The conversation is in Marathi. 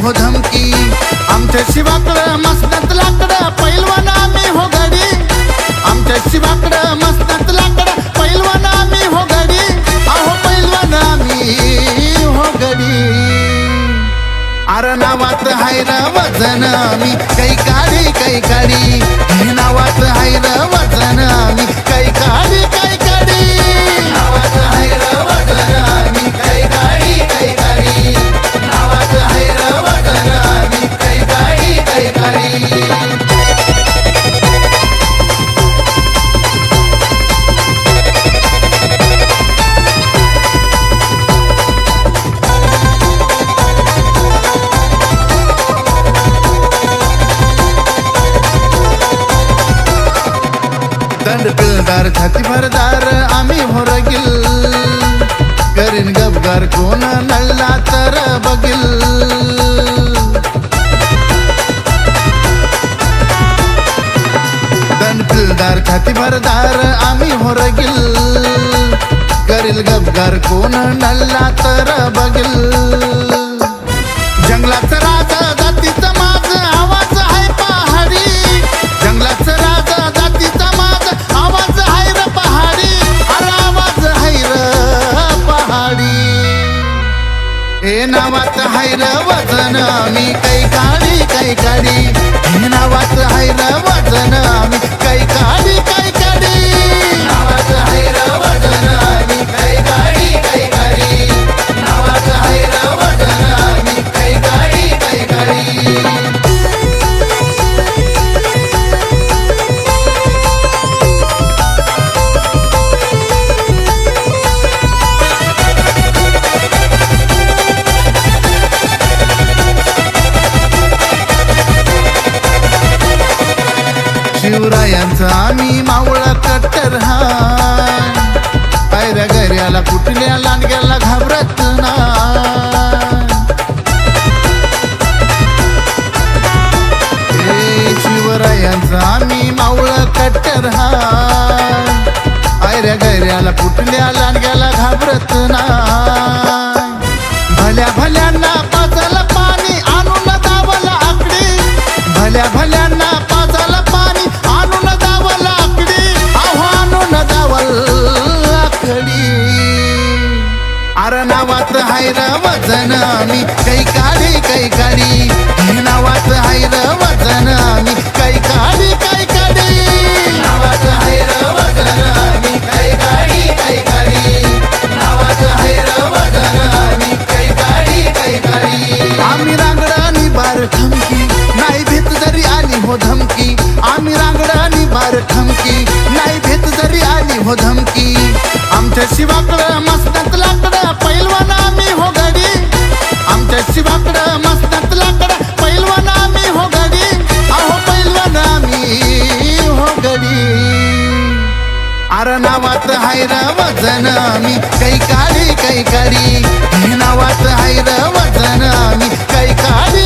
हो धमकी आमच्या शिवाकडं मस्तत लाकडं पैलवान आम्ही हो गडी आमच्या शिवाकडं मस्तत लाकडं पैलवान आम्ही हो गडी अहो पैलवान आम्ही हो गडी अरे नावात हाय र वजन आम्ही काही काढी हे नावात हाय र वजन आम्ही काही काढी नावात हाय र वजन आम्ही काही काढी नावात हाय र वजन आम्ही काही काढी दंडदार छाती भरदार आम्ही होरगिल करीन गबगार कोण नळला तर बघील दंडदार छाती भरदार आम्ही होरगिल करील गबगार कोण नळला तर बघील जंगलाचं राजा जातीचं माझ आवाज आहे पहाडी जंगलाचं राजा जातीचा माझ आवाज आहे र पहाडी अरे आवाज आहे र पहाडी हे नावात आहे र वजन आम्ही काही काढी हे नावात आहे र वजन आम्ही काही काढी नावात आहे र वजन आम्ही काही काढी नावात आहे र वजन आम्ही काही काढी शिवरायांचा आम्ही मावळा कट्टर हा पायऱ्या गैऱ्याला कुठल्या लांडग्याला घाबरत ना शिवरायांचा आम्ही मावळा कट्टर हा पायऱ्या गैऱ्याला कुठल्या लांडग्याला घाबरत ना भल्यांना पाजाला पाणी आणून दावला आकडी भल्यांना पाजाला पाणी आणून दावला आकडी आणून दावला आकडी अरे नावात हाय र वजन आम्ही काही काढी हे नावात हाय र वजन आम्ही काही काढी नावात हाय र वजन आम्ही काही काढी नावात हाय र वजन आम्ही काही काढी आम्ही रांगडानी बार ठमकी नाही भीत जरी आली हो धमकी आम्ही रांगडानी बार ठमकी नाही भीत जरी आली हो धमकी आमच्या शिवाकडं मस्तत लाकडं पैलवान आम्ही हो गडी आमच्या शिवाकडं मस्तत लाकडं पैलवान आम्ही हो गडी अहो पैलवान आम्ही हो गडी अरे नावात हाय र वजन आम्ही काही काढी हे नावात हाय र वजन आम्ही काही काढी